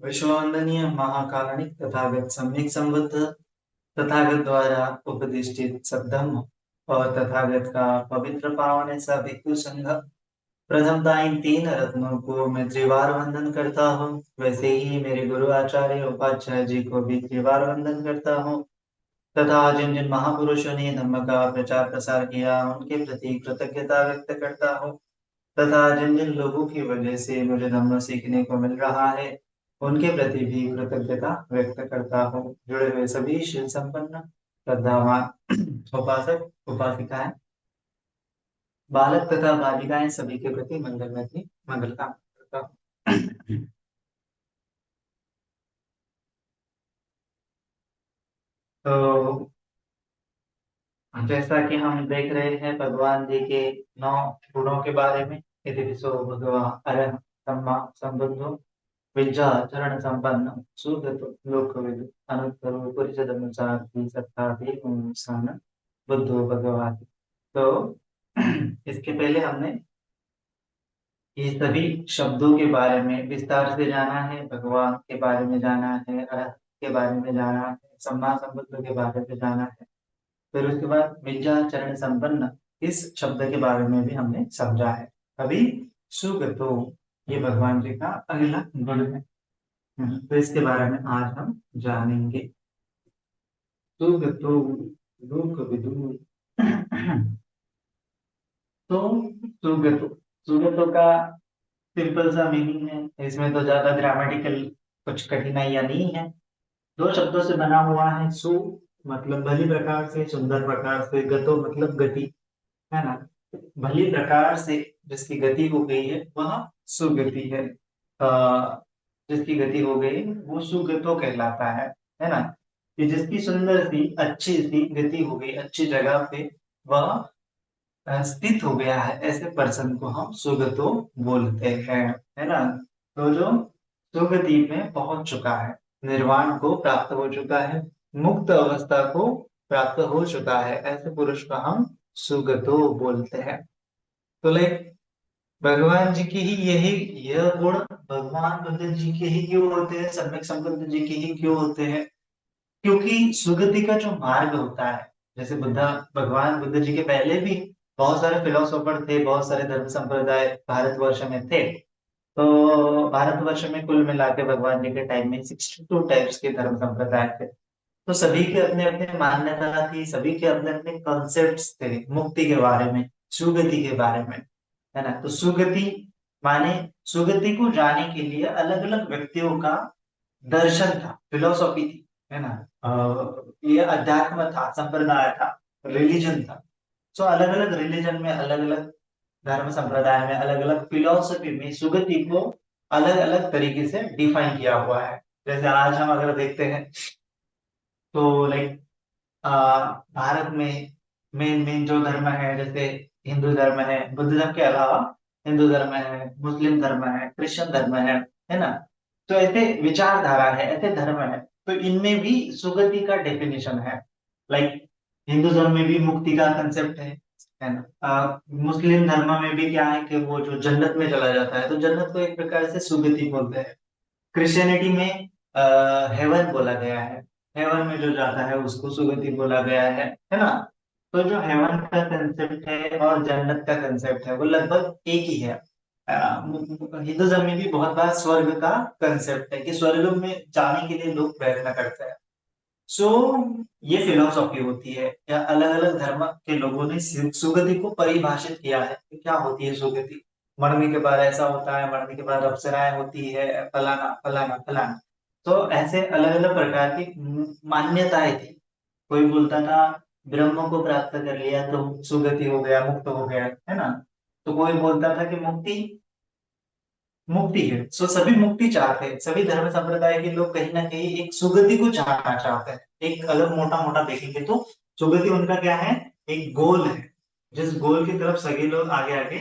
विश्ववंदनीय महाकारुणिक तथागत सम्यक संबुद्ध तथागत द्वारा उपदिष्टित सद्धम्म और तथागत का पवित्र पावन ऐसा भिक्षु संघ। प्रथमतः इन तीन रत्नों को मैं त्रिवार वंदन करता हूँ। वैसे ही मेरे गुरु आचार्य उपाध्याय जी को भी त्रिवार वंदन करता हूँ तथा जिन जिन महापुरुषों ने धर्म का प्रचार प्रसार किया उनके प्रति कृतज्ञता व्यक्त करता हूँ तथा जिन जिन लोगों की वजह से मुझे धर्म सीखने को मिल रहा है उनके प्रति भी कृतज्ञता व्यक्त करता हूँ। जुड़े हुए सभी शील संपन्न श्रद्धावान उपासक उपासिकाएं बालक तथा बालिकाएं सभी के प्रति मंगल में थी मंगल कामना करता हूँ। तो जैसा कि हम देख रहे हैं भगवान जी के 9 गुणों के बारे में। यदि विशो भगवान अरहं सम्मा संबुद्धो विद्या चरण संपन्न सुगतो लोकविदु अनुत्तरो पुरुषधर्मचारी सत्ताधि इंसान बुद्धो भगवान। तो इसके पहले हमने ये सभी शब्दों के बारे में विस्तार से जाना है, भगवान के बारे में जाना है, अरहत के बारे में जाना है, सम्मा संबुद्ध के बारे में जाना है। फिर उसके बाद विद्या चरण संपन्न इस शब्द के बारे में भी हमने समझा है। अभी सुगतो ये भगवान जी का अगला गुण है। तो इसके बारे में आज हम जानेंगे। सुगतो लोक विदु। तो सुगतो सुगतो का सिंपल सा मीनिंग है, इसमें तो ज्यादा ग्रामेटिकल कुछ कठिनाइयां नहीं है। दो शब्दों से बना हुआ है। सु मतलब भली प्रकार से, सुंदर प्रकार से, गतो मतलब गति, है ना। भली प्रकार से जिसकी गति हो गई है वह सुगति है। जिसकी गति हो गई वो सुगतो कहलाता है ना। कि जिसकी सुंदर सी अच्छी सी गति हो गई, अच्छी जगह पे वह स्थित हो गया है, ऐसे पर्सन को हम सुगतो बोलते हैं, है ना। तो जो सुगति में पहुंच चुका है, निर्वाण को प्राप्त हो चुका है, मुक्त अवस्था को प्राप्त हो चुका है, ऐसे पुरुष को हम सुगतो बोलते हैं। तो लाइक भगवान जी की ही यही यह गुण भगवान बुद्ध जी के ही क्यों होते हैं, सम्यक संबंध जी के ही क्यों होते हैं? क्योंकि सुगति का जो मार्ग होता है, जैसे बुद्धा भगवान बुद्ध जी के पहले भी बहुत सारे फिलोसोफर थे, बहुत सारे धर्म संप्रदाय भारतवर्ष में थे। तो भारतवर्ष में कुल मिला के भगवान जी के टाइम में 62 टाइप्स के धर्म संप्रदाय थे। तो सभी के अपने अपने मान्यता थी, सभी के अपने अपने कॉन्सेप्ट्स थे मुक्ति के बारे में, सुगति के बारे में, है ना। तो सुगति माने सुगति को जाने के लिए अलग अलग व्यक्तियों का दर्शन था, फिलोसॉफी थी, है ना। ये अध्यात्म था, संप्रदाय था, रिलीजन था। सो अलग अलग रिलीजन में, अलग अलग धर्म संप्रदाय में, अलग अलग फिलोसफी में सुगति को अलग अलग तरीके से डिफाइन किया हुआ है। जैसे आज हम अगर देखते हैं तो लाइक भारत में मेन मेन जो धर्म है, जैसे हिंदू धर्म है, बुद्ध धर्म के अलावा हिंदू धर्म है, मुस्लिम धर्म है, क्रिश्चियन धर्म है ना। तो ऐसे विचारधारा है, ऐसे धर्म है। तो इनमें भी सुगति का डेफिनेशन है। लाइक हिंदू धर्म में भी मुक्ति का कंसेप्ट है ना। मुस्लिम धर्म में भी क्या है कि वो जो जन्नत में चला जाता है, तो जन्नत को एक प्रकार से सुगति बोलते हैं। क्रिश्चियनिटी में हेवन बोला गया है, हेवन में जो जाता है उसको सुगति बोला गया है ना। तो जो हेवन का कंसेप्ट है और जन्नत का कंसेप्ट है वो लगभग एक ही है। हिंदू धर्म में भी बहुत बार स्वर्ग का कंसेप्ट है कि स्वर्ग में जाने के लिए लोग प्रयत्न करते हैं। सो ये फिलोसॉफी होती है, या अलग अलग धर्म के लोगों ने सुगति को परिभाषित किया है कि क्या होती है सुगति। मरने के बाद ऐसा होता है, मरने के बाद अप्सराएं होती है, फलाना फलाना फलाना। तो ऐसे अलग अलग प्रकार की मान्यताएं थी। कोई बोलता था ब्रह्म को प्राप्त कर लिया तो सुगति हो गया, मुक्त हो गया, है ना। तो कोई बोलता था कि मुक्ति मुक्ति है। सो सभी मुक्ति चाहते हैं, सभी धर्म संप्रदाय के लोग कहीं ना कहीं एक सुगति को जानना चाहते हैं। एक अगर मोटा मोटा देखेंगे तो सुगति उनका क्या है, एक गोल है, जिस गोल की तरफ सभी लोग आगे आगे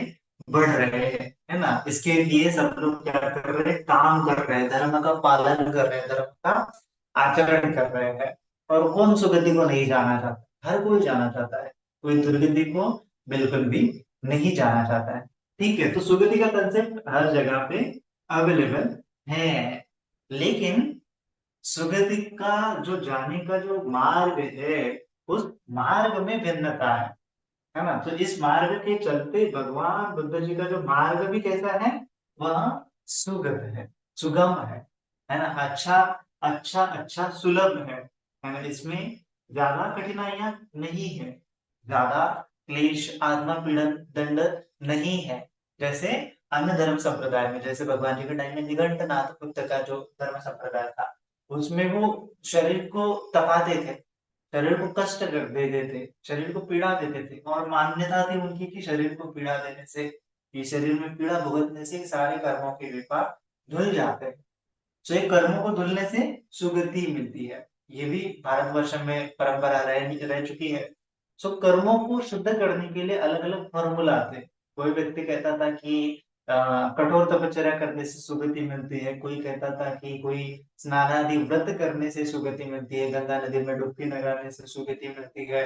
बढ़ रहे हैं, है ना। इसके लिए सब लोग क्या कर रहे हैं, काम कर रहे हैं, धर्म का पालन कर रहे हैं, धर्म का आचरण कर रहे हैं। और कौन सुगति को नहीं जाना चाहता? हर कोई जाना चाहता है, कोई दुर्गति को बिल्कुल भी नहीं जाना चाहता है। ठीक है, तो सुगति का कंसेप्ट हर जगह पे अवेलेबल है। लेकिन सुगति का जो जाने का जो मार्ग है, उस मार्ग में भिन्नता है ना। तो इस मार्ग के चलते भगवान बुद्ध जी का जो मार्ग भी कैसा है, वह सुगत है, सुगम है ना। अच्छा अच्छा अच्छा सुलभ है ना। इसमें ज्यादा कठिनाइयां नहीं है, ज्यादा क्लेश आत्मा पीड़न दंड नहीं है। जैसे अन्य धर्म संप्रदाय में, जैसे भगवान जी के टाइम में निगंटनाथ बुद्ध का जो धर्म संप्रदाय था, उसमें वो शरीर को तपाते थे, शरीर को कष्ट कर देते थे, शरीर को पीड़ा देते थे, और मान्यता थी उनकी कि शरीर को पीड़ा देने से, ये शरीर में पीड़ा भुगतने से सारे कर्मों के विपाक धुल जाते हैं। तो ये कर्मों को धुलने से सुगति मिलती है। ये भी भारतवर्ष में परंपरा रह चुकी है। सो कर्मों को शुद्ध करने के लिए अलग अलग फॉर्मूला थे। कोई व्यक्ति कहता था कि कठोर तपश्चर्या करने से सुगति मिलती है, कोई कहता था कि कोई स्नानादि व्रत करने से सुगति मिलती है, गंगा नदी में डुबकी लगाने से सुगति मिलती है,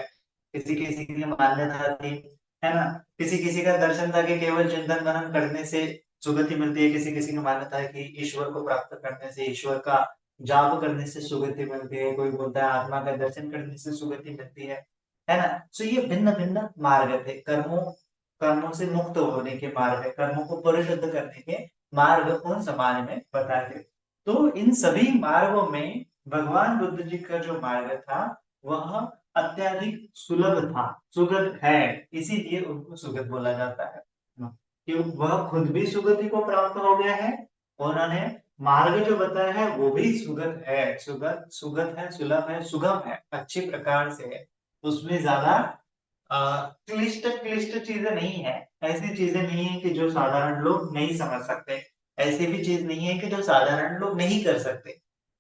किसी किसी की मान्यता थी, है ना। किसी किसी का दर्शन था कि केवल चिंतन मनन करने से सुगति मिलती है, किसी किसी की मान्यता है कि ईश्वर को प्राप्त करने से, ईश्वर का जाप करने से सुगति मिलती है, कोई बोलता है आत्मा का दर्शन करने से सुगति मिलती है ना। सो ये भिन्न भिन्न मार्ग थे, कर्मों कर्मों से मुक्त होने के मार्ग है, कर्मों को परिशुद्ध करने के मार्ग उन समाज में बताए थे। तो इन सभी मार्गों में भगवान बुद्ध जी का जो मार्ग था, वह अत्यधिक सुलभ था, सुगत है, इसीलिए उनको सुगत बोला जाता है कि वह खुद भी सुगति को प्राप्त हो गया है, और उन्होंने मार्ग जो बताया है वो भी सुगत है, सुगत सुगत है, सुलभ है, सुगम है, अच्छी प्रकार से है। उसमें ज्यादा क्लिष्ट क्लिष्ट चीजें नहीं है, ऐसी चीजें नहीं है कि जो साधारण लोग नहीं समझ सकते, ऐसी भी चीज नहीं है कि जो साधारण लोग नहीं कर सकते।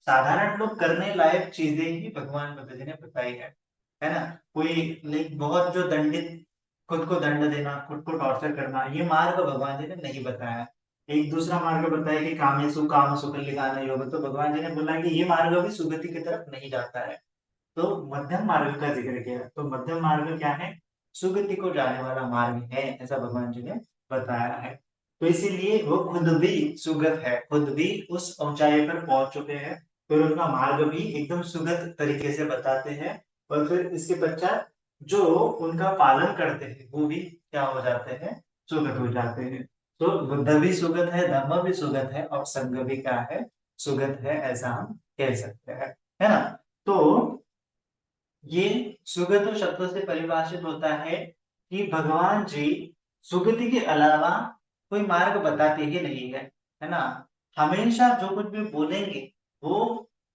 साधारण लोग करने लायक चीजें ही भगवान बुद्ध जी ने बताई है ना। कोई लाइक बहुत जो दंडित, खुद को दंड देना, खुद को टॉर्चर करना, ये मार्ग भगवान जी ने नहीं बताया। एक दूसरा मार्ग बताया कि कामेसु काम सुकल्लिकान योग, तो भगवान जी ने बोला कि ये मार्ग भी सुगति की तरफ नहीं जाता है। तो मध्यम मार्ग का जिक्र किया, तो मध्यम मार्ग क्या है, सुगति को जाने वाला मार्ग है, ऐसा भगवान जी ने बताया है। तो इसीलिए वो खुद भी सुगत है, खुद भी उस ऊंचाई पर पहुंच चुके हैं, फिर उनका मार्ग भी एकदम सुगत तरीके से बताते हैं। और फिर इसके पश्चात जो उनका पालन करते हैं वो भी क्या हो जाते हैं, सुगत हो जाते हैं। तो बुद्ध भी सुगत है, धर्म भी सुगत है, और संघ भी क्या है, सुगत है, ऐसा हम कह सकते हैं, है ना। तो ये सुगत शब्द से परिभाषित होता है कि भगवान जी सुगति के अलावा कोई मार्ग बताते ही नहीं है ना। हमेशा जो कुछ भी बोलेंगे वो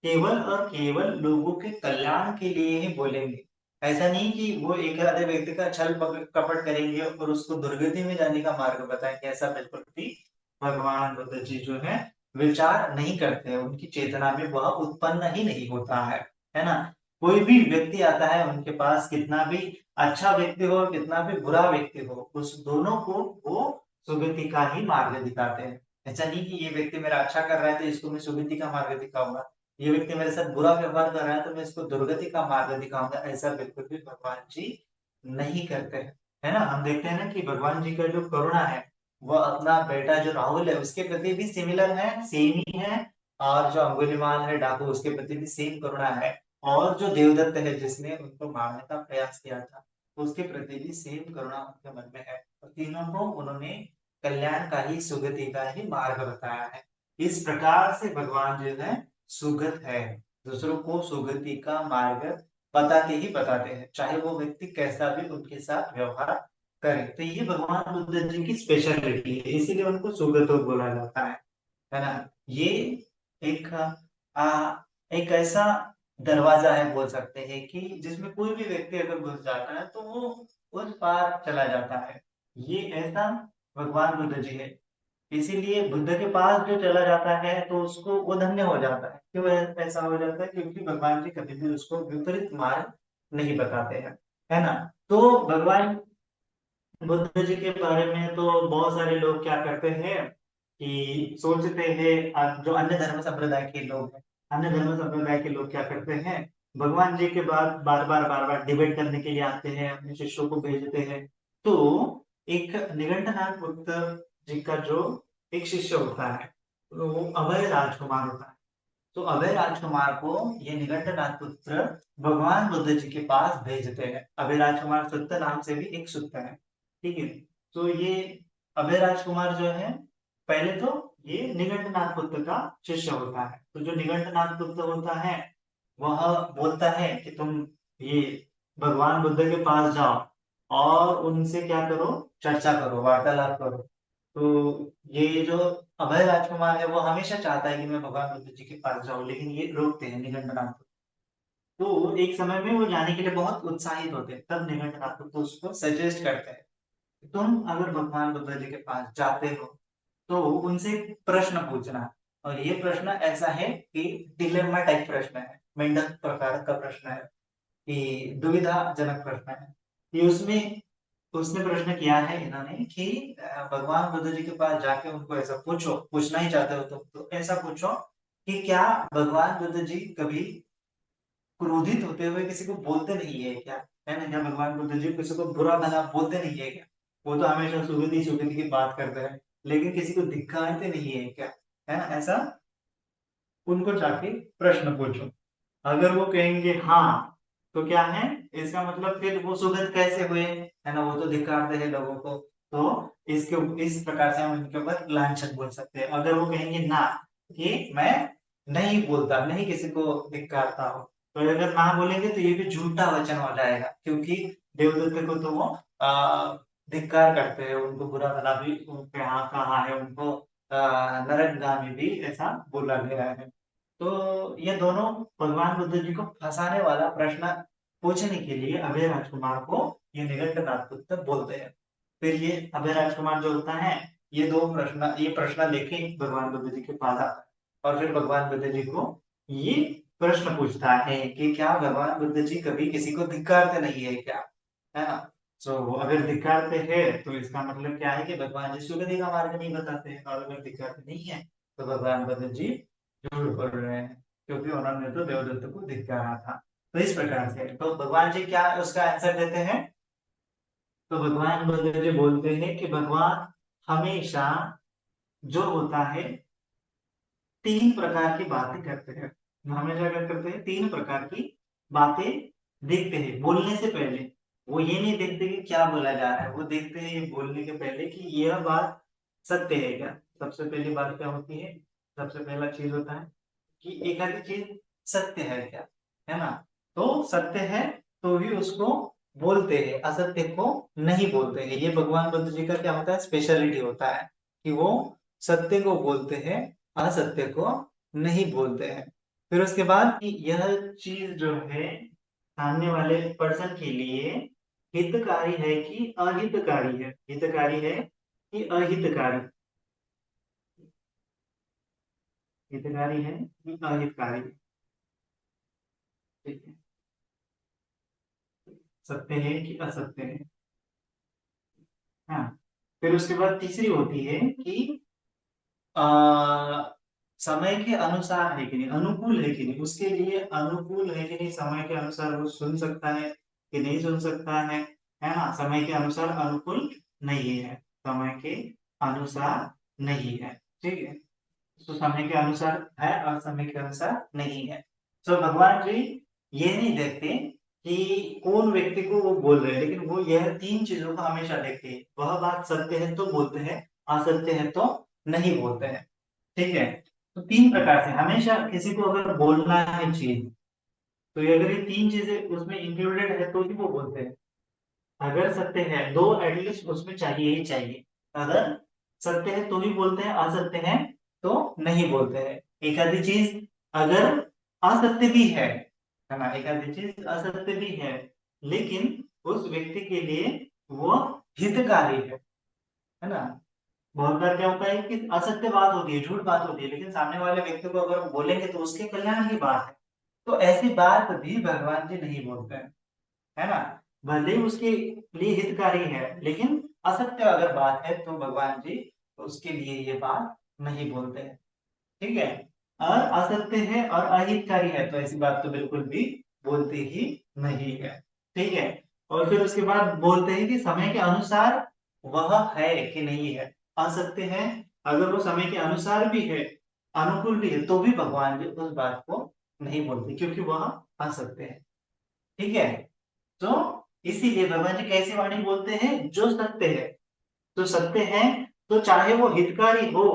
केवल और केवल लोगों के कल्याण के लिए ही बोलेंगे। ऐसा नहीं कि वो एक आधे व्यक्ति का छल कपट करेंगे और उसको दुर्गति में जाने का मार्ग बताएंगे, ऐसा बिल्कुल भी भगवान बुद्ध जी जो है विचार नहीं करते हैं, उनकी चेतना में वह उत्पन्न ही नहीं होता है ना। कोई भी व्यक्ति आता है उनके पास, कितना भी अच्छा व्यक्ति हो, कितना भी बुरा व्यक्ति हो, उस दोनों को वो सुगति का ही मार्ग दिखाते हैं। ऐसा नहीं कि ये व्यक्ति मेरा अच्छा कर रहा है तो इसको मैं सुगति का मार्ग दिखाऊंगा, ये व्यक्ति मेरे साथ बुरा व्यवहार कर रहा है तो मैं इसको दुर्गति का मार्ग दिखाऊंगा, ऐसा बिल्कुल भी भगवान जी नहीं करते हैं, है ना। हम देखते हैं ना कि भगवान जी का जो करुणा है, वो अपना बेटा जो राहुल है उसके प्रति भी सिमिलर है, सेम ही है। और जो अंगुलीमाल है डाकू, उसके प्रति भी सेम करुणा है। और जो देवदत्त है जिसने उनको मारने का प्रयास किया था, उसके प्रति भी सेम करुणा उनके मन में है, और तीनों को उन्होंने कल्याण का ही, सुगति का ही मार्ग बताया है। इस प्रकार से भगवान जो है सुगत है, दूसरों को सुगति का मार्ग बताते ही बताते हैं, चाहे वो व्यक्ति कैसा भी उनके साथ व्यवहार करे। तो ये भगवान बुद्ध जी की स्पेशलिटी है, इसीलिए उनको सुगत बोला जाता है ना। ये एक एक ऐसा दरवाजा है बोल सकते हैं कि जिसमें कोई भी व्यक्ति अगर घुस जाता है तो वो उस पार चला जाता है। ये ऐसा भगवान बुद्ध जी है, इसीलिए बुद्ध के पास जो चला जाता है तो उसको वो धन्य हो जाता है। क्यों ऐसा हो जाता है, क्योंकि भगवान जी कभी भी उसको विपरीत मार्ग नहीं बताते हैं, है ना। तो भगवान बुद्ध जी के बारे में तो बहुत सारे लोग क्या करते हैं कि सोचते हैं, जो अन्य धर्म संप्रदाय के लोग हैं, अन्य धर्म संप्रदाय के लोग क्या करते हैं, भगवान जी के बाद बार बार डिबेट करने के लिए आते हैं, अपने शिष्यों को भेजते हैं। तो एक निगंठनाथ बुद्ध जी का जो एक शिष्य होता है, तो वो अभय राजकुमार होता है। तो अभय राजकुमार को ये निगंटनाथ पुत्र भगवान बुद्ध जी के पास भेजते हैं। अभय राजकुमार सुत्त नाम से भी एक सुत्त है, ठीक है। तो ये अभय राजकुमार जो है, पहले तो ये निगंटनाथ पुत्र का शिष्य होता है। तो जो निगंटनाथ पुत्र होता है वह बोलता है कि तुम ये भगवान बुद्ध के पास जाओ और उनसे क्या करो, चर्चा करो, वार्तालाप करो। तो ये जो अभय राजकुमार है वो हमेशा चाहता है कि मैं भगवान बुद्ध जी के पास जाऊं, लेकिन ये रोकते हैं निगंटनाथ को। तो एक समय में वो जाने के लिए बहुत उत्साहित होते हैं, तब निगंटनाथ तो उसको सजेस्ट करते हैं, तुम अगर भगवान बुद्ध जी के पास जाते हो तो उनसे प्रश्न पूछना। और ये प्रश्न ऐसा है कि डिलेमा टाइप प्रश्न है, मेंढक प्रकार का प्रश्न है, कि दुविधाजनक प्रश्न है। कि उसमें उसने प्रश्न किया है इन्होंने कि भगवान बुद्ध जी के पास जाके उनको ऐसा पूछो, पूछना ही चाहते हो तो ऐसा पूछो कि क्या भगवान बुद्ध जी कभी क्रोधित होते हुए किसी को बोलते नहीं है क्या? है ना, क्या भगवान बुद्ध जी किसी को बुरा भला बोलते नहीं है क्या? वो तो हमेशा सुगंधी सुगंधी की बात करते हैं, लेकिन किसी को धिक्कारते नहीं है क्या? है ना, ऐसा उनको जाके प्रश्न पूछो। अगर वो कहेंगे हाँ, तो क्या है, इसका मतलब फिर वो सुगंध कैसे हुए, है ना, वो तो धिक्कारते हैं लोगों को। तो इसके इस प्रकार से हम इनके ऊपर लांछन बोल सकते हैं। अगर वो कहेंगे ना, कि मैं नहीं बोलता, नहीं किसी को धिक्कारता हूँ, तो अगर ना बोलेंगे तो ये भी झूठा वचन हो जाएगा, क्योंकि देवदत्त को तो वो धिक्कार करते हैं, उनको बुरा भला भी उनके यहाँ कहा है, उनको नरकगामी भी ऐसा बोला गया है। तो ये दोनों भगवान बुद्ध जी को फंसाने वाला प्रश्न पूछने के लिए अभय राजकुमार को ये निगंटनाथ पुत्र बोलते हैं। फिर ये अभय राजकुमार जो होता है, ये प्रश्न लेके भगवान बुद्ध जी के पास आता है, और फिर भगवान बुद्ध जी को ये प्रश्न पूछता है कि क्या भगवान बुद्ध जी कभी किसी को धिक्कारते नहीं है क्या? है ना। तो अगर धिक्कारते हैं तो इसका मतलब क्या है कि भगवान जी सुगति का मार्ग नहीं बताते हैं, और अगर धिक्कारते नहीं है तो भगवान बुद्ध जी झूठ बोल रहे हैं, क्योंकि उन्होंने तो देवदत्त को धिक्कारा था। तो इस प्रकार से तो भगवान जी क्या उसका आंसर देते हैं? तो भगवान बुद्ध जी बोलते हैं कि भगवान हमेशा जो होता है तीन प्रकार की बातें करते हैं। हमेशा क्या करते हैं? तीन प्रकार की बातें देखते हैं बोलने से पहले। वो ये नहीं देखते कि क्या बोला जा रहा है, वो देखते हैं ये बोलने के पहले कि यह बात सत्य है क्या। सबसे पहली बात क्या होती है? सबसे पहला चीज होता है कि एक आधी चीज सत्य है क्या, है ना। तो सत्य है तो ही उसको बोलते हैं, असत्य को नहीं बोलते हैं। ये भगवान बुद्ध जी का क्या होता है, स्पेशलिटी होता है कि वो सत्य को बोलते हैं, असत्य को नहीं बोलते हैं। फिर उसके बाद कि यह चीज जो है सामने वाले पर्सन के लिए हितकारी है कि अहितकारी है, हितकारी है कि अहितकारी, हितकारी है कि अहितकारी, ठीक है, सत्य है कि असत्य है। हाँ। फिर उसके बाद तीसरी होती है कि आ, समय के अनुसार है कि नहीं, अनुकूल है कि नहीं, उसके लिए अनुकूल है कि नहीं, समय के अनुसार वो सुन सकता है कि नहीं सुन सकता है ना। समय के अनुसार अनुकूल नहीं है, समय के अनुसार नहीं है, ठीक है। तो समय के अनुसार है और समय के अनुसार नहीं है। तो भगवान जी ये नहीं देखते कि कौन व्यक्ति को वो बोल रहे हैं, लेकिन वो यह तीन चीजों को हमेशा देखते हैं। वह बात सत्य है तो बोलते हैं, असत्य है तो नहीं बोलते हैं, ठीक है। तो तीन प्रकार से हमेशा किसी को अगर बोलना है चीज, तो ये अगर ये तीन चीजें उसमें इंक्लूडेड है तो ही वो बोलते हैं। अगर सत्य है, दो एटलीस्ट उसमें चाहिए ही चाहिए। अगर सत्य है तो ही बोलते हैं, असत्य है तो नहीं बोलते हैं। एक आधी चीज अगर असत्य भी है ना, एक आधी चीज असत्य भी है, लेकिन उस व्यक्ति के लिए वो हितकारी है ना। बहुत बार क्या होता है कि असत्य बात होती है, झूठ बात होती है, लेकिन सामने वाले व्यक्ति को अगर हम बोलेंगे तो उसके कल्याण की बात है। तो ऐसी बात भी भगवान जी नहीं बोलते हैं, है ना। भले ही उसके लिए हितकारी है, लेकिन असत्य अगर बात है तो भगवान जी उसके लिए ये बात नहीं बोलते हैं, ठीक है। और असत्य है और अहितकारी है तो ऐसी बात तो बिल्कुल भी बोलते ही नहीं है, ठीक है। और फिर उसके बाद बोलते हैं कि समय के अनुसार वह है कि नहीं है। असत्य है, अगर वो समय के अनुसार भी है, अनुकूल भी है तो भी भगवान जी उस बात को नहीं बोलते, क्योंकि वह असत्य है। ठीक है, तो इसीलिए भगवान जी कैसी वाणी बोलते हैं, जो सत्य है। तो सत्य है तो चाहे वो हितकारी हो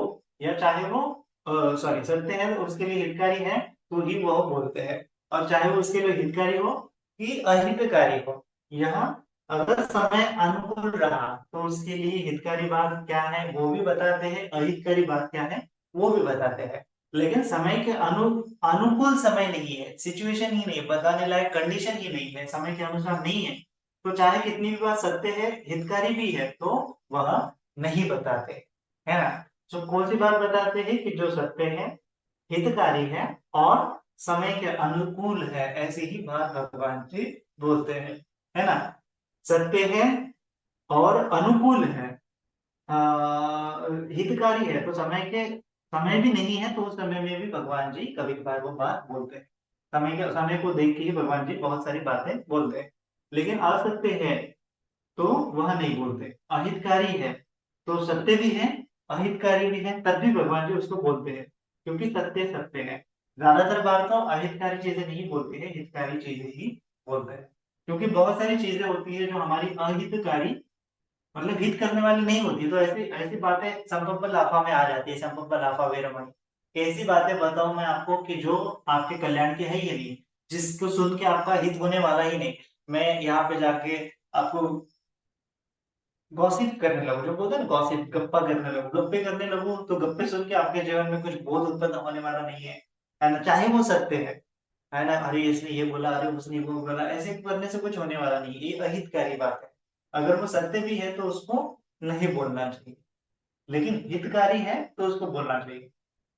या चाहे वो सॉरी, सत्य है तो उसके लिए हितकारी है तो ही वह बोलते हैं, और चाहे वो उसके लिए हितकारी हो कि अहितकारी हो। यहाँ अगर समय अनुकूल रहा तो उसके लिए हितकारी बात क्या है वो भी बताते हैं, अहितकारी बात क्या है वो भी बताते हैं। लेकिन समय के अनुकूल समय नहीं है, सिचुएशन ही नहीं है, बताने लायक कंडीशन ही नहीं है, समय के अनुसार नहीं है, तो चाहे कितनी भी बात सत्य है, हितकारी भी है, तो वह नहीं बताते, है ना। तो कौन सी बात बताते हैं कि जो सत्य है, हितकारी है और समय के अनुकूल है, ऐसी ही बात भगवान जी बोलते हैं, है ना। सत्य है और अनुकूल है, हितकारी है, तो समय भी नहीं है तो उस समय में भी भगवान जी कभी कभार वो बात बोलते हैं। समय को देख के ही भगवान जी बहुत सारी बातें बोलते हैं। लेकिन असत्य है तो वह नहीं बोलते, अहितकारी है तो सत्य भी है, अहितकारी भी है, तब भी भगवान जी उसको बोलते हैं, क्योंकि सत्य सत्य है। ज्यादातर बार तो अहितकारी चीजें नहीं बोलते हैं, हितकारी चीजें ही बोलते हैं, क्योंकि बहुत सारी चीजें होती है जो हमारी अहितकारी, मतलब हित करने वाली नहीं होती, तो ऐसी ऐसी बातें संभव लाफा में आ जाती है, संभव लाफा वेरमणि। ऐसी बातें बताऊं मैं आपको कि जो आपके कल्याण की है ही नहीं, जिसको सुन के आपका हित होने वाला ही नहीं। मैं यहाँ पे जाके आपको गॉसिप करने लगो, जो बोलते हैं ना गॉसिप, गप्पा करने लगो, गप्पे करने लगो, तो गप्पे सुन के आपके जीवन में कुछ बोध उत्पन्न होने वाला नहीं है ना, चाहे वो सत्य है ना। अरे इसने ये बोला, अरे उसने वो बोला, ऐसे करने से कुछ होने वाला नहीं, ये अहितकारी बात है। अगर वो सत्य भी है तो उसको नहीं बोलना चाहिए, लेकिन हितकारी है तो उसको बोलना चाहिए।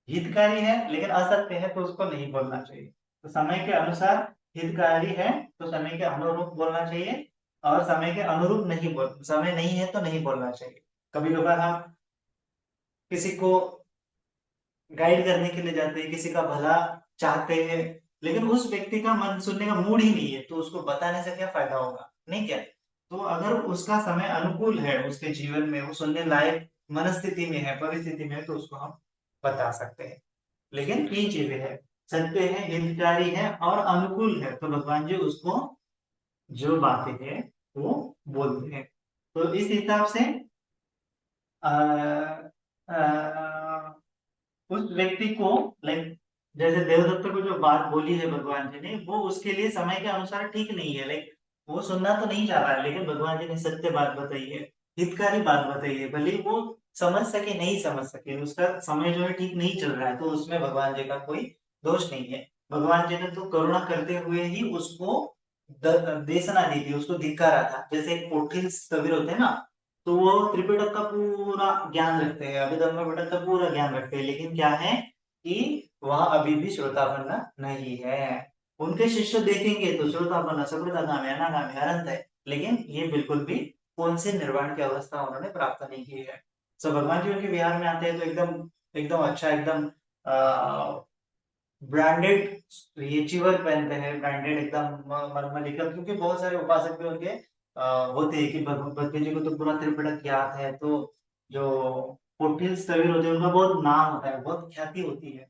हितकारी है लेकिन असत्य है तो उसको नहीं बोलना चाहिए। तो समय के अनुसार हितकारी है तो समय के अनुरूप बोलना चाहिए, और समय के अनुरूप नहीं बोल, समय नहीं है तो नहीं बोलना चाहिए। कभी कभार हम किसी को गाइड करने के लिए जाते हैं, किसी का भला चाहते हैं, लेकिन उस व्यक्ति का मन सुनने का मूड ही नहीं है, तो उसको बताने से क्या फायदा होगा, नहीं क्या। तो अगर उसका समय अनुकूल है, उसके जीवन में वो सुनने लायक मनस्थिति में है, परिस्थिति में है, तो उसको हम बता सकते हैं। लेकिन तीन चीजें हैं, सत्य है, हितकारी है और अनुकूल है, तो भगवान जी उसको जो बातें हैं वो बोलते हैं। तो इस हिसाब से आ, आ, उस व्यक्ति को, लाइक जैसे देवदत्त को जो बात बोली है भगवान जी ने, वो उसके लिए समय के अनुसार ठीक नहीं है, लाइक वो सुनना तो नहीं चाह रहा है, लेकिन भगवान जी ने सत्य बात बताई है, हितकारी बात बताई है, भले ही वो समझ सके नहीं समझ सके, उसका समय जो है ठीक नहीं चल रहा है, तो उसमें भगवान जी का कोई दोष नहीं है। भगवान जी ने तो करुणा करते हुए ही उसको देशना दी थी, उसको धिक्कारा था। जैसे एक पोठिल स्थविर होते हैं ना, तो वो त्रिपिटक का पूरा ज्ञान रखते हैं, अभिधर्म पिटक का पूरा ज्ञान रखते हैं, लेकिन क्या है कि वह अभी भी श्रोतापन्न नहीं है। उनके शिष्य देखेंगे तो श्रोतापन्न, सकृतागामी, अनागामी, अनंत है, लेकिन ये बिल्कुल भी कौन से निर्वाण की अवस्था उन्होंने प्राप्त नहीं की है। सो भगवान जी उनके विहार में आते हैं तो एकदम एकदम अच्छा, एकदम ब्रांडेड ये चीवर पहनते हैं, ब्रांडेड एकदम मलमल का, क्योंकि बहुत सारे उपासक भी उनके होते हैं कि भगवत जी को तो पूरा त्रिपिटक याद है, तो जो पोथिल स्थविर होते हैं उनका बहुत नाम होता है, बहुत ख्याति होती है,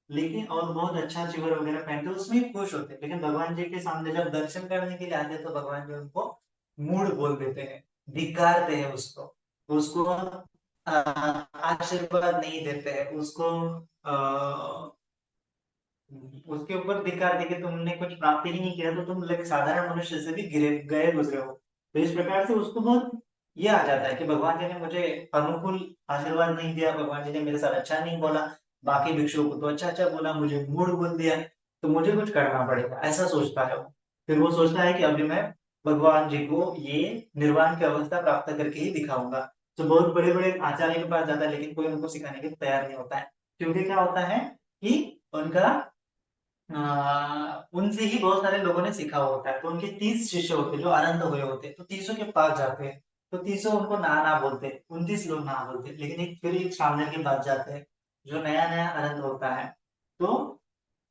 लेकिन और बहुत अच्छा चीवर वगैरह पहनते हैं, उसमें ही खुश होते हैं। लेकिन भगवान जी के सामने जब दर्शन करने के लिए आते हैं तो भगवान जी उनको मूढ़ बोल देते हैं, धिक्कारते हैं उसको, उसको आशीर्वाद नहीं देते हैं, उसको उसके ऊपर धिक्कार दे के तुमने कुछ प्राप्त ही नहीं किया, तो तुम लाइक साधारण मनुष्य से भी गिरे गए गुजरे हो। तो इस प्रकार से उसको बहुत ये आ जाता है कि भगवान जी ने मुझे अनुकूल आशीर्वाद नहीं दिया, भगवान जी ने मेरे साथ अच्छा नहीं बोला, बाकी भिक्षुओं को तो अच्छा अच्छा बोला, मुझे मूढ़ बोल दिया, तो मुझे कुछ करना पड़ेगा, ऐसा सोचता है वो। फिर वो सोचता है कि अभी मैं भगवान जी को ये निर्वाण की अवस्था प्राप्त करके ही दिखाऊंगा। तो बहुत बड़े बड़े आचार्य के पास जाता है, लेकिन कोई उनको सिखाने के तैयार नहीं होता है, क्योंकि क्या होता है कि उनका उनसे ही बहुत सारे लोगों ने सीखा होता है, तो उनके 30 शिष्य होते हैं जो आनंद हुए होते हैं, तो 30 के पास जाते हैं, तो 30 उनको ना ना बोलते हैं, 29 लोग ना बोलते हैं, लेकिन एक फिर एक सामने के पास जाते हैं जो नया नया आनंद होता है, तो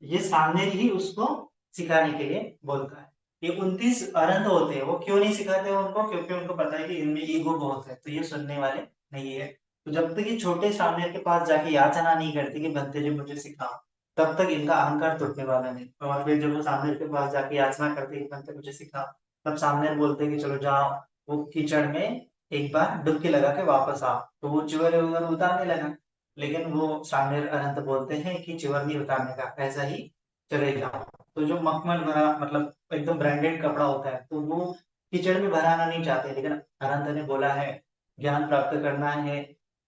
ये सामने ही उसको सिखाने के लिए बोलता है। ये 29 अनंत होते हैं, वो क्यों नहीं सिखाते उनको, क्योंकि उनको पता है कि इनमें ईगो बहुत है, तो ये सुनने वाले नहीं है। तो जब तक ये छोटे सामने के पास जाके याचना नहीं करती कि बनते जी मुझे सिखाओ, तब तक इनका अहंकार टूटने वाला नहीं। और फिर जब वो सामने के पास जाके याचना करते कि बनते मुझे सिखाओ, तब सामने बोलते कि चलो जाओ वो कीचड़ में एक बार डुबकी लगा के वापस आओ, तो वो चिवर उवर उतारने लगा। लेकिन वो सामने अनंत बोलते हैं कि चिवर नहीं उतारने का, ऐसा ही चले जाओ। तो जो मखमल भरा मतलब एकदम ब्रांडेड कपड़ा होता है, तो वो कीचड़ में भराना नहीं चाहते, लेकिन अनंत ने बोला है ज्ञान प्राप्त करना है,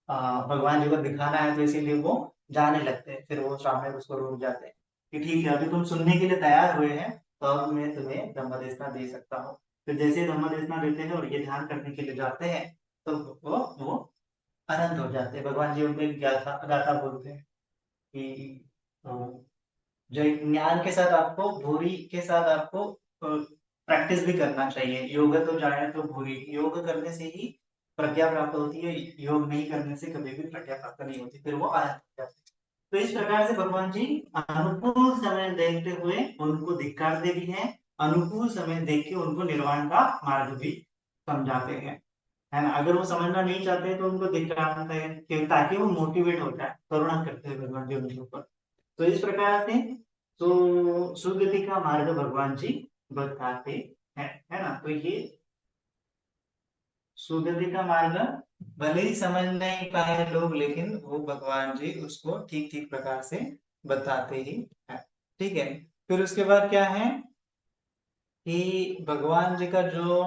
भगवान जी को दिखाना है, तो इसीलिए वो जाने लगते हैं। फिर वो सामने उसको रुक जाते हैं कि ठीक है अभी तुम सुनने के लिए तैयार हुए हैं, तो अब मैं तुम्हें ब्रह्मदेशना दे सकता हूँ। फिर जैसे ब्रह्मदेशना देते हैं और ये ध्यान करने के लिए जाते हैं, तो वो अनंत हो जाते हैं। भगवान जी उनको एक गाथा गाथा बोलते हैं कि जो ज्ञान के साथ आपको भूरी के साथ आपको प्रैक्टिस भी करना चाहिए। योग तो जाने तो भूरी, योग करने से ही प्रज्ञा प्राप्त होती है, योग नहीं करने से कभी भी प्रज्ञा प्राप्त नहीं होती, फिर वो आनंद हो जाते हैं। तो इस प्रकार से भगवान जी अनुकूल समय देखते हुए उनको धिक्कारते भी हैं, अनुकूल समय देख के उनको निर्वाण का मार्ग भी समझाते हैं, है ना। अगर वो समझना नहीं चाहते तो उनको धिक्कारते हैं ताकि वो मोटिवेट हो जाए, करुणा करते हैं भगवान जी उनके ऊपर। तो इस प्रकार से तो सुगति का मार्ग भगवान जी बताते हैं, है ना। तो ये सुगति का मार्ग भले ही समझ नहीं पाए लोग, लेकिन वो भगवान जी उसको ठीक ठीक प्रकार से बताते ही है। ठीक है। फिर उसके बाद क्या है कि भगवान जी का जो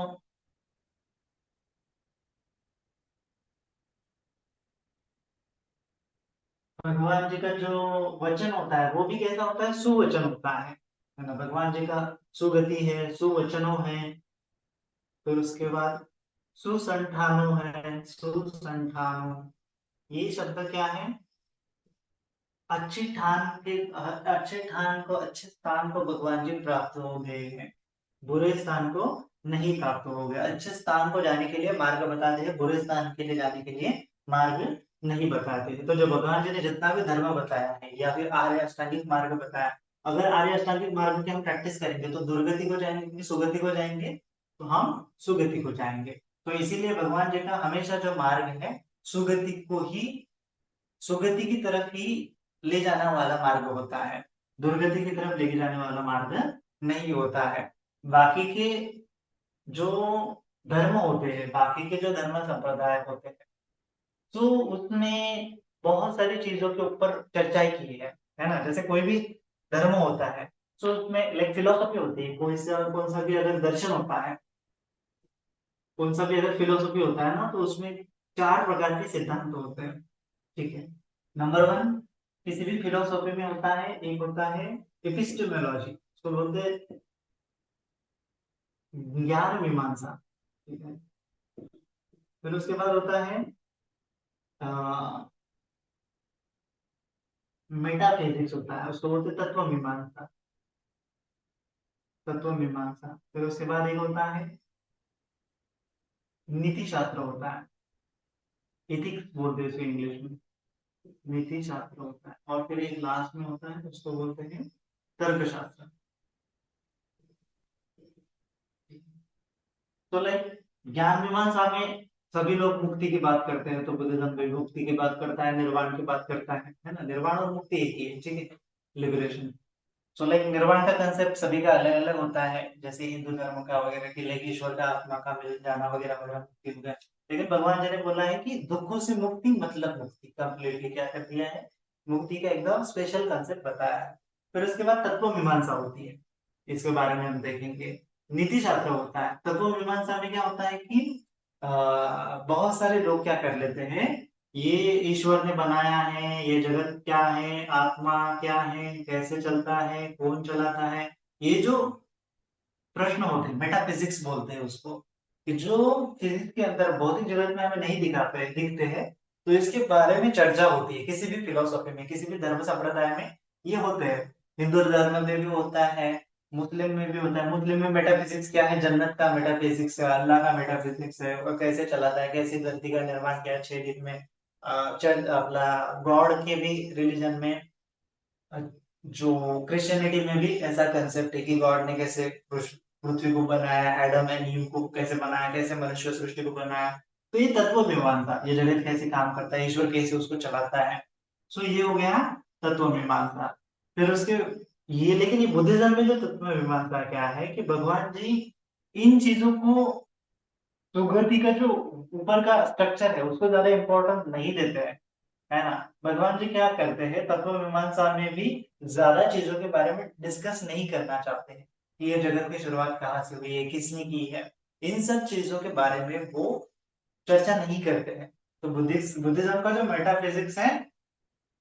भगवान जी का जो वचन होता है वो भी कैसा होता है, सुवचन होता है ना। भगवान जी का सुगति है, सुवचनों है। फिर उसके बाद सुसंठानो है, सुसंठानो, ये शब्द क्या है, अच्छी ठान के, अच्छे ठान को, अच्छे स्थान को भगवान जी प्राप्त हो गए हैं, बुरे स्थान को नहीं प्राप्त हो गए। अच्छे स्थान को जाने के लिए मार्ग बताते हैं, बुरे स्थान के लिए जाने के लिए मार्ग नहीं बताते हैं। तो जो भगवान जी ने जितना भी धर्म बताया है या फिर आर्य अष्टांगिक मार्ग बताया, अगर आर्य अष्टांगिक मार्ग की हम प्रैक्टिस करेंगे तो दुर्गति को जाएंगे कि सुगति को जाएंगे, तो हम सुगति को जाएंगे। तो इसीलिए भगवान जी का हमेशा जो मार्ग है सुगति को ही, सुगति की तरफ ही ले जाने वाला मार्ग होता है, दुर्गति की तरफ ले जाने वाला मार्ग नहीं होता है। बाकी के जो धर्म होते हैं, बाकी के जो धर्म संप्रदाय होते हैं, तो उसमें बहुत सारी चीजों के ऊपर चर्चा ही की है ना। जैसे कोई भी धर्म होता है तो उसमें लाइक फिलोसफी होती है, कोई सा कौन सा भी अगर दर्शन होता है, कौन सा भी अगर फिलोसफी होता है ना, तो उसमें चार प्रकार के सिद्धांत होते हैं। ठीक है। नंबर वन, किसी भी फिलोसॉफी में होता है, एक होता है एपिस्टेमोलॉजी, उसको बोलते हैं ज्ञान मीमांसा। ठीक है। फिर उसके बाद होता है मेटाफिजिक्स होता है, उसको बोलते हैं तत्व मीमांसा, तत्व मीमांसा। फिर उसके बाद एक होता है नीति शास्त्र होता है, एथिक्स बोलते हैं इसको इंग्लिश में, नीति शास्त्र होता है। और फिर एक लास्ट में होता है उसको बोलते हैं तर्कशास्त्र। तो लाइक ज्ञान मीमांसा में सभी लोग मुक्ति की बात करते हैं, तो बुद्धिज्म भी मुक्ति की बात करता है, निर्वाण की बात करता है ना। निर्वाण और मुक्ति एक ही है, ठीक है, लिबरेशन। सो लाइक निर्वाण का कंसेप्ट सभी का अलग अलग होता है, जैसे हिंदू धर्म का वगैरह कि लाइक ईश्वर का आत्मा का मिल जाना वगैरह वगैरह मुक्ति हो गया। लेकिन भगवान जी ने बोला है कि दुखों से मुक्ति मतलब मुक्ति, कंप्लीटली क्या कर दिया है, मुक्ति का एकदम स्पेशल कंसेप्ट बताया है। फिर उसके बाद तत्व मीमांसा होती है, इसके बारे में हम देखेंगे। नीति शास्त्र होता है, तत्व मीमांसा में क्या होता है कि बहुत सारे लोग क्या कर लेते हैं, ये ईश्वर ने बनाया है, ये जगत क्या है, आत्मा क्या है, कैसे चलता है, कौन चलाता है, ये जो प्रश्न होते हैं मेटाफिजिक्स बोलते हैं उसको, कि जो फिजिक्स के अंदर भौतिक जगत में हमें नहीं दिखाते दिखते हैं, तो इसके बारे में चर्चा होती है किसी भी फिलोसॉफी में, किसी भी धर्म संप्रदाय में ये होते हैं। हिंदू धर्म में भी होता है, मुस्लिम में भी होता है। मुस्लिम में मेटाफिजिक्स क्या है, जन्नत का मेटाफिजिक्स है, अल्लाह का मेटाफिजिक्स है, और कैसे चलाता है, कैसे धरती का निर्माण किया 6 दिन में। अपना गॉड के भी रिलीजन में, जो क्रिश्चियनिटी में भी ऐसा कंसेप्ट है कि गॉड ने कैसे पृथ्वी को बनाया, एडम एंड ईव को कैसे बनाया, कैसे मनुष्य सृष्टि को बनाया। तो ये तत्व मीमांसा, ये जगत कैसे काम करता है, ईश्वर कैसे उसको चलाता है, सो ये हो गया तत्व मीमांसा। फिर उसके ये, लेकिन ये बुद्धिज्म में जो तत्व मीमांसा क्या है कि भगवान जी इन चीजों को, सुकृति का जो ऊपर का स्ट्रक्चर है उसको ज्यादा इंपॉर्टेंस नहीं देते हैं, है ना। भगवान जी क्या करते हैं, तत्व मीमांसा में भी ज्यादा चीजों के बारे में डिस्कस नहीं करना चाहते हैं कि ये जगत की शुरुआत कहाँ से हुई है, किसने की है, इन सब चीजों के बारे में वो चर्चा नहीं करते हैं। तो बुद्धिज्म का जो मेटाफिजिक्स है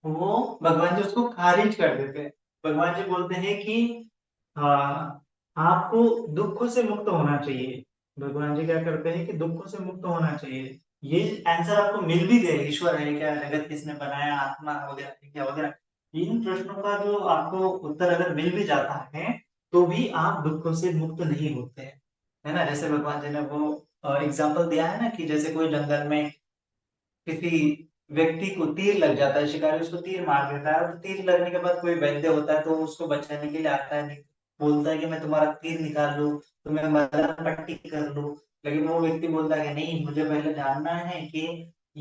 वो भगवान जी उसको खारिज कर देते हैं। भगवान जी बोलते हैं कि हाँ, आपको दुखों से मुक्त होना चाहिए। भगवान जी क्या करते हैं कि दुखों से मुक्त होना चाहिए। ये आंसर आपको मिल भी गए, ईश्वर है क्या, जगत किसने बनाया, आत्मा वगैरह क्या वगैरह, इन प्रश्नों का जो आपको उत्तर अगर मिल भी जाता है तो भी आप दुखों से मुक्त नहीं होते हैं, है ना। जैसे भगवान जी ने वो एग्जाम्पल दिया है ना कि जैसे कोई जंगल में किसी व्यक्ति को तीर लग जाता है, शिकारी उसको तीर मार देता है, और तीर लगने के बाद कोई वैद्य होता है तो उसको बचाने के लिए आता है, बोलता है कि मैं तुम्हारा तीर निकाल लूं, तुम्हें मलहम पट्टी कर लूं। लेकिन वो व्यक्ति बोलता है कि नहीं, मुझे पहले जानना है कि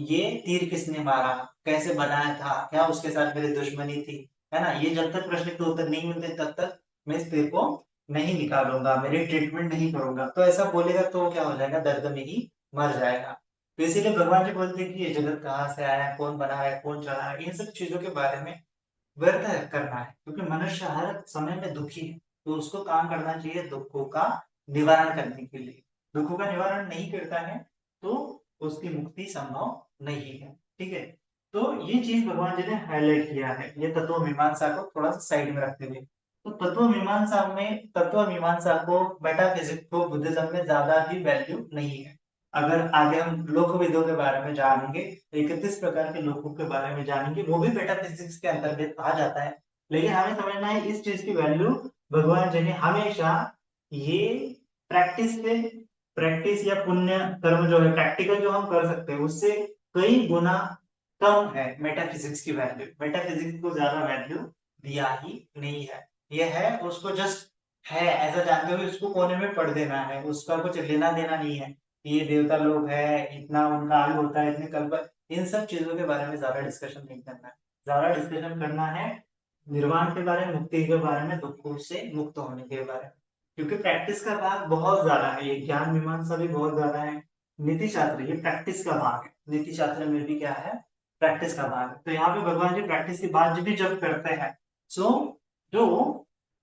ये तीर किसने मारा, कैसे बनाया था, क्या उसके साथ मेरी दुश्मनी थी, है ना। ये जब तक प्रश्न के उत्तर नहीं मिलते तब तक मैं इस तीर को नहीं निकालूंगा, मेरी ट्रीटमेंट नहीं करूंगा। तो ऐसा बोलेगा तो क्या हो जाएगा, दर्द में ही मर जाएगा। तो इसीलिए भगवान जी बोलते हैं कि ये जगत कहाँ से आया है, कौन बना है, कौन चला है, इन सब चीजों के बारे में व्यर्थ करना है, क्योंकि मनुष्य हर समय में दुखी है। तो उसको काम करना चाहिए दुखों का निवारण करने के लिए। दुखों का निवारण नहीं करता है तो उसकी मुक्ति संभव नहीं है, ठीक है। तो ये चीज भगवान जी ने हाईलाइट किया है, ये तत्व मीमांसा को थोड़ा सा साइड में रखते हुए। तो तत्व मीमांसा को, मेटाफिजिक्स को बुद्धिज्म में ज्यादा ही वैल्यू नहीं है। अगर आगे हम लोकवेदों के बारे में जानेंगे, 31 प्रकार के लोकों के बारे में जानेंगे, वो भी मेटाफिजिक्स के अंतर्गत आ जाता है। लेकिन हमें समझना है इस चीज की वैल्यू भगवान जी ने हमेशा ये प्रैक्टिस पे, प्रैक्टिस या पुण्य कर्म जो है, प्रैक्टिकल जो हम कर सकते हैं उससे कई गुना कम है मेटाफिजिक्स की वैल्यू। मेटाफिजिक्स को ज्यादा वैल्यू दिया ही नहीं है। ये है उसको जस्ट है ऐसा जानते हुए उसको कोने में पढ़ देना है, उसका कुछ लेना देना नहीं है। ये देवता लोग है, इतना उनका आयु होता है, इतने कल्प, इन सब चीजों के बारे में ज्यादा डिस्कशन नहीं करना है। ज्यादा डिस्कशन करना है निर्वाण के बारे में, मुक्ति के बारे में, दुखों से मुक्त होने के बारे में। क्योंकि प्रैक्टिस का भाग बहुत ज्यादा है, ये ज्ञान मीमांसा भी बहुत ज्यादा है, नीति शास्त्र ये प्रैक्टिस का भाग है। नीति शास्त्र में भी क्या है, प्रैक्टिस का भाग है। तो यहाँ पे भगवान जी प्रैक्टिस की बात भी जब करते हैं, सो जो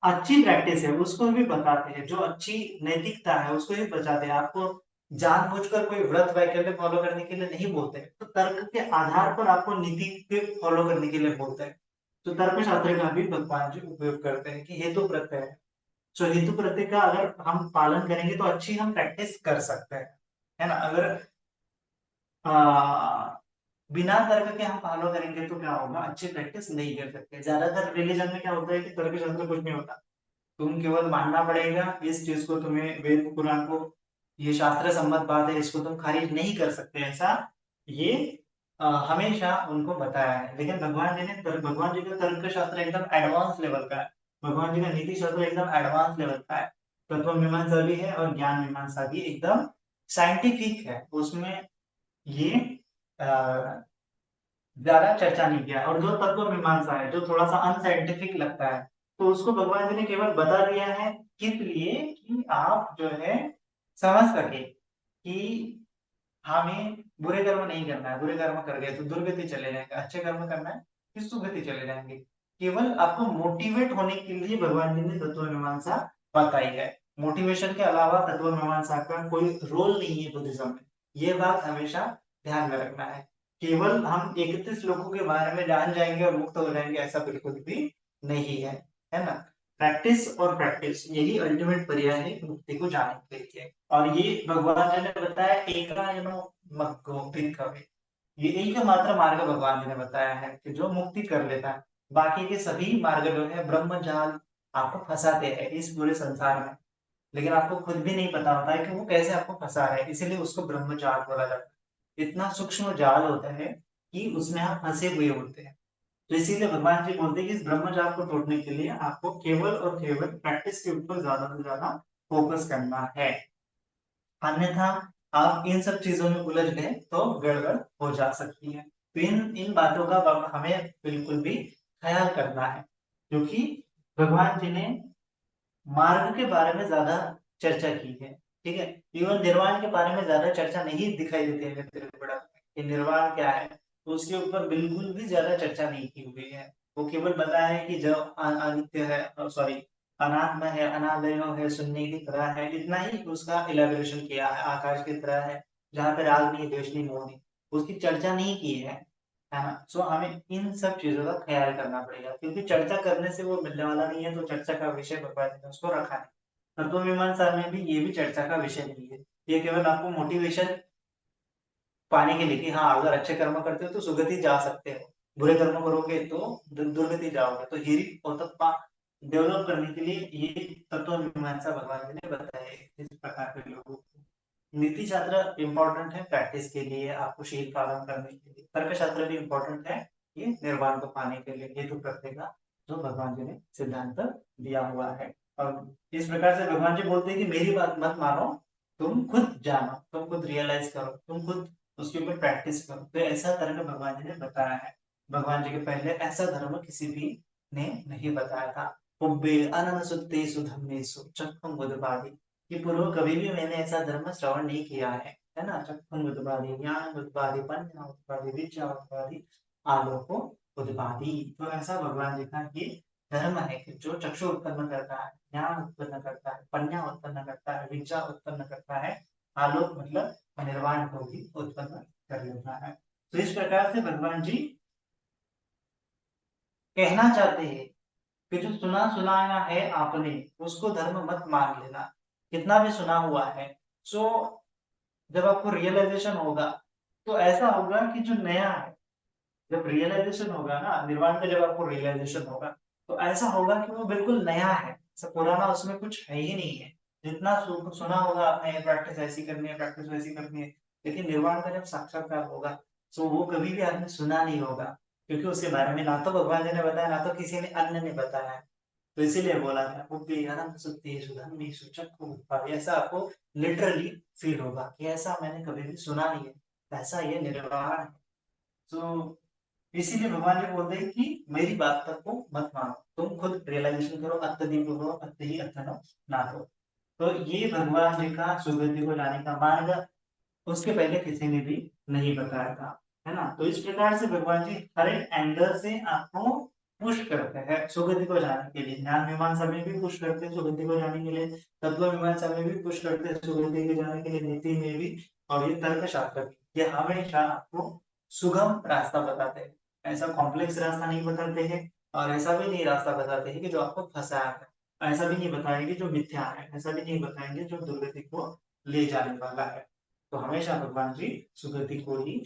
अच्छी प्रैक्टिस है उसको भी बताते हैं, जो अच्छी नैतिकता है उसको भी बताते हैं। आपको जानबूझकर कोई व्रत वैकल्य फॉलो करने के लिए नहीं बोलते, तो तर्क के आधार पर आपको नीति के फॉलो करने के लिए बोलते हैं। तो तर्क शास्त्र का भी भगवान जी उपयोग करते हैं कि हेतु प्रत्यय है। तो हेतु प्रत्यय का अगर हम पालन करेंगे तो अच्छी हम प्रैक्टिस कर सकते हैं, है ना। अगर आ, बिना तर्क के हम फॉलो करेंगे तो क्या होगा, अच्छी प्रैक्टिस नहीं कर सकते। ज्यादातर रिलीजन में क्या होता है कि तर्क शास्त्र कुछ नहीं होता, तुम केवल मानना पड़ेगा इस चीज को, तुम्हें वेद पुराण को, ये शास्त्र सम्मत बात है, इसको तुम खारिज नहीं कर सकते, ऐसा ये हमेशा उनको बताया है। लेकिन भगवान जी का तर्क शास्त्र एकदम एडवांस लेवल का है। भगवान जी का नीति शास्त्र एकदम एडवांस लेवल का है। तत्व मीमांसा भी है और ज्ञान मीमांसा भी एकदम साइंटिफिक है, उसमें ये ज्यादा चर्चा नहीं किया। और जो तत्व मीमांसा है जो थोड़ा सा अनसाइंटिफिक लगता है, तो उसको भगवान जी ने केवल बता दिया है किस लिए, कि आप जो है समझ सके कि हमें बुरे कर्म नहीं करना है, बुरे कर्म कर गए तो दुर्गति चले जाएंगे, अच्छे कर्म करना है कि सुगति चले जाएंगे। केवल आपको मोटिवेट होने के लिए भगवान जी ने तत्व मीमांसा बताई है। मोटिवेशन के अलावा तत्व मीमांसा का कोई रोल नहीं है बुद्धिज्म में, ये बात हमेशा ध्यान में रखना है। केवल हम 31 लोगों के बारे में जान जाएंगे और मुक्त हो जाएंगे, ऐसा बिल्कुल भी नहीं है ना। प्रैक्टिस और प्रैक्टिस यही अल्टीमेट पर्याय है मुक्ति को जाने के लिए। और ये भगवान जी ने बताया एका यनो मग्गो भिक्खवे, ये एकमात्र मार्ग भगवान जी ने बताया है कि जो मुक्ति कर लेता है। बाकी के सभी मार्ग जो है ब्रह्म जाल आपको फंसाते हैं इस पूरे संसार में, लेकिन आपको खुद भी नहीं पता होता है कि वो कैसे आपको फंसा रहा है, इसीलिए उसको ब्रह्म जाल बोला जाता है। इतना सूक्ष्म जाल होता है कि उसमें आप फंसे हुए होते हैं। तो इसीलिए भगवान जी बोलते हैं कि इस ब्रह्मजाल को तोड़ने के लिए आपको केवल और केवल प्रैक्टिस के ऊपर ज्यादा से ज्यादा फोकस करना है। अन्यथा आप इन सब चीजों में उलझ गए तो गड़बड़ हो जा सकती है। तो इन इन बातों का हमें बिल्कुल भी ख्याल करना है, क्योंकि भगवान जी ने मार्ग के बारे में ज्यादा चर्चा की है। ठीक है, इवन निर्वाण के बारे में ज्यादा चर्चा नहीं दिखाई देती है त्रिपुरा में कि निर्वाण क्या है, तो उसके ऊपर बिल्कुल भी ज्यादा चर्चा नहीं की हुई है। वो केवल बताया है कि जब अनित्य है, सॉरी, अनात्मा है, अनादय है, शून्य की तरह है, इतना ही उसका इलेबोरेशन किया है। आकाश की तरह है, जहाँ पे राग नहीं, द्वेष नहीं, मोह नहीं, उसकी चर्चा नहीं की है ना। सो हमें इन सब चीजों का ख्याल करना पड़ेगा, क्योंकि चर्चा करने से वो मिलने वाला नहीं है। तो चर्चा का विषय भगवान ने उसको रखा है। तत्व मीमांसा में भी ये भी चर्चा का विषय नहीं है। ये केवल आपको मोटिवेशन पाने के लिए कि हाँ, अगर अच्छे कर्म करते हो तो सुगति जा सकते हो, बुरे कर्म करोगे तो दुर्गति जाओगे। तो ये औतप्पा डेवलप करने के लिए ये तत्व मीमांसा भगवान जी ने बताया है इस प्रकार के लोगों को। नीति शास्त्र इंपॉर्टेंट है प्रैक्टिस के लिए, आपको शील पालन करने के लिए। तर्क शास्त्र भी इंपॉर्टेंट है ये निर्वाण को पाने के लिए, हेतु प्रत्यय का जो भगवान जी ने सिद्धांत दिया हुआ है। और इस प्रकार से भगवान जी बोलते हैं कि मेरी बात मत मानो, तुम खुद जानो, तुम खुद रियलाइज करो, तुम खुद उसके ऊपर प्रैक्टिस करो। तो ऐसा धर्म भगवान जी ने बताया है। भगवान जी के पहले ऐसा धर्म किसी भी ने नहीं बताया था। उब्बे अननुसुत्तेषु धम्मेषु चक्कम बुद्धवादी, कि पूर्व कभी भी मैंने ऐसा धर्म श्रवण नहीं किया है ना। चक्षुण उत्पादी, ज्ञान उत्पादी, पन्या उत्पादी, विद्या उत्पादी, आलोको उत्पादी। तो ऐसा भगवान जी का ये धर्म है कि जो चक्षु उत्पन्न करता है, ज्ञान उत्पन्न करता है, पन्या उत्पन्न करता है, विद्या उत्पन्न करता है, आलोक मतलब निर्वाण को भी उत्पन्न कर लेता है। तो इस प्रकार से भगवान जी कहना चाहते हैं कि जो सुना सुनाया है आपने, उसको धर्म मत मान लेना, कितना भी सुना हुआ है। सो जब आपको रियलाइजेशन होगा तो ऐसा होगा कि जो नया है, जब रियलाइजेशन होगा ना निर्वाण का, जब आपको रियलाइजेशन होगा तो ऐसा होगा कि वो बिल्कुल नया है, सब पुराना उसमें कुछ है ही नहीं है। जितना सुना होगा आपने, प्रैक्टिस ऐसी करनी है, प्रैक्टिस वैसी करनी है, लेकिन निर्वाण का जब साक्षात्कार होगा तो वो कभी भी आपने सुना नहीं होगा, क्योंकि उसके बारे में ना तो भगवान जी ने बताया, ना तो किसी ने अन्य ने बताया है। तो इसीलिए बोला गया बुद्धि अनंत सुत्ति सुधन्वी सुचक्कु उत्पाद। ऐसा आपको लिटरली फील होगा कि ऐसा मैंने कभी भी सुना नहीं है, ऐसा ये निर्वाण है। तो इसीलिए भगवान जी बोलते हैं कि मेरी बात तक को मत मानो, तुम खुद रियलाइजेशन करो, अत्यधिक करो, अत्य ही अत्यनो ना हो। तो ये भगवान जी का सुगति को जाने का मार्ग उसके पहले किसी ने भी नहीं बताया था, है ना। तो इस प्रकार से भगवान जी हर एक एंगल से आपको पुश करते हैं सुगति को जाने के लिए। ज्ञान मीमांसा में भी पुश करते हैं सुगति को जाने के लिए, तत्व मीमांसा में भी पुश करते हैं सुगति को जाने के लिए, नीति में भी, और ये तर्क शास्त्र भी। ये हमेशा आपको सुगम रास्ता बताते हैं, ऐसा कॉम्प्लेक्स रास्ता नहीं बताते हैं। और ऐसा भी नहीं रास्ता बताते हैं कि जो आपको फंसाया है, ऐसा भी नहीं बताएंगे जो मिथ्या है, ऐसा भी नहीं बताएंगे जो दुर्गति को ले जाने वाला है। तो हमेशा भगवान जी सुगति को ही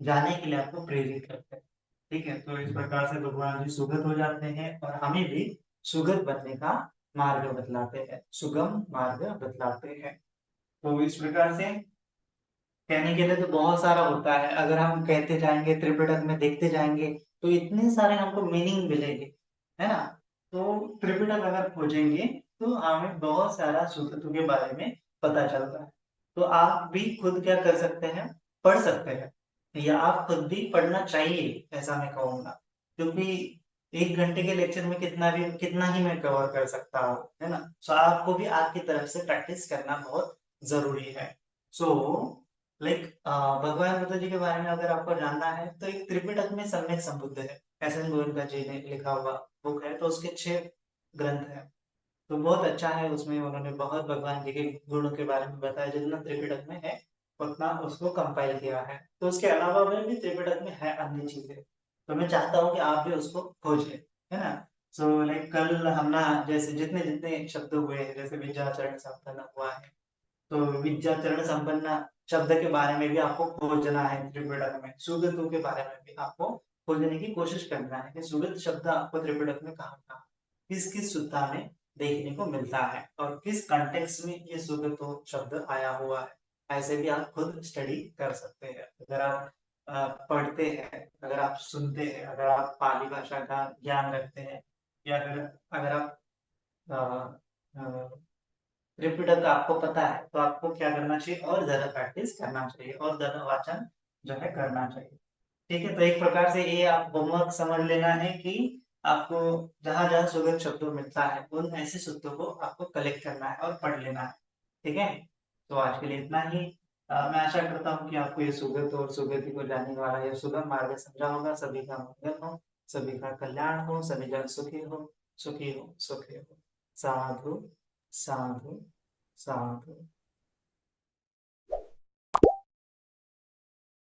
जाने के लिए आपको प्रेरित करते हैं। ठीक है, तो इस प्रकार से भगवान जी सुगत हो जाते हैं और हमें भी सुगत बनने का मार्ग बतलाते हैं, सुगम मार्ग बतलाते हैं। तो इस प्रकार से कहने के लिए तो बहुत सारा होता है, अगर हम कहते जाएंगे त्रिपिटक में देखते जाएंगे तो इतने सारे हमको मीनिंग मिलेंगे, है ना। तो त्रिपिटक अगर खोजेंगे तो हमें बहुत सारा सूत्र के बारे में पता चलता है। तो आप भी खुद क्या कर सकते हैं, पढ़ सकते हैं, या आप खुद भी पढ़ना चाहिए ऐसा मैं कहूंगा। क्योंकि 1 घंटे के लेक्चर में कितना ही मैं कवर कर सकता हूँ, है ना। सो आपको भी आपकी तरफ से प्रैक्टिस करना बहुत जरूरी है। सो लाइक भगवान बुद्ध जी के बारे में अगर आपको जानना है तो एक त्रिपिटक में सम्यक संबुद्ध है, एस एन गोयनका जी ने लिखा हुआ बुक है। तो उसके 6 ग्रंथ हैं, तो बहुत अच्छा है। उसमें उन्होंने बहुत भगवान जी के गुणों के बारे में बताया, जितना त्रिपिटक में है उतना उसको कंपाइल किया है। तो उसके अलावा में भी त्रिपिटक में है अन्य चीजें, तो मैं चाहता हूँ कि आप भी उसको खोजें, है ना। सो लाइक कल हम ना जैसे जितने जितने शब्द हुए हैं, जैसे विद्याचरण संपन्न हुआ है, तो विद्याचरण संपन्न शब्द के बारे में भी आपको खोजना है त्रिपिटक में। सुगतों के बारे में भी आपको खोजने की कोशिश करना है कि सुगत शब्द आपको त्रिपिटक में कहाँ कहाँ किस किस सुत्ता में देखने को मिलता है, और किस कंटेक्स्ट में ये सुगतो शब्द आया हुआ है। ऐसे भी आप खुद स्टडी कर सकते हैं। अगर आप पढ़ते हैं, अगर आप सुनते हैं, अगर आप पाली भाषा का ज्ञान रखते हैं, या अगर अगर आप रिपीटर का आपको पता है, तो आपको क्या करना चाहिए, और ज्यादा प्रैक्टिस करना चाहिए, और ज्यादा वाचन जो है करना चाहिए। ठीक है, तो एक प्रकार से ये आप होमवर्क समझ लेना है कि आपको जहां जहां सुगत शब्दों मिलता है उन ऐसे शब्दों को आपको कलेक्ट करना है और पढ़ लेना है। ठीक है, तो आज के लिए इतना ही। मैं आशा करता हूँ कि आपको ये सुगत और सुगति को जानने वाला ये सुगम मार्ग समझा होगा। सभी का मंगल हो, सभी का कल्याण हो, सभी जन सुखी हो, सुखी हो, सुखी हो। साधु, साधु, साधु।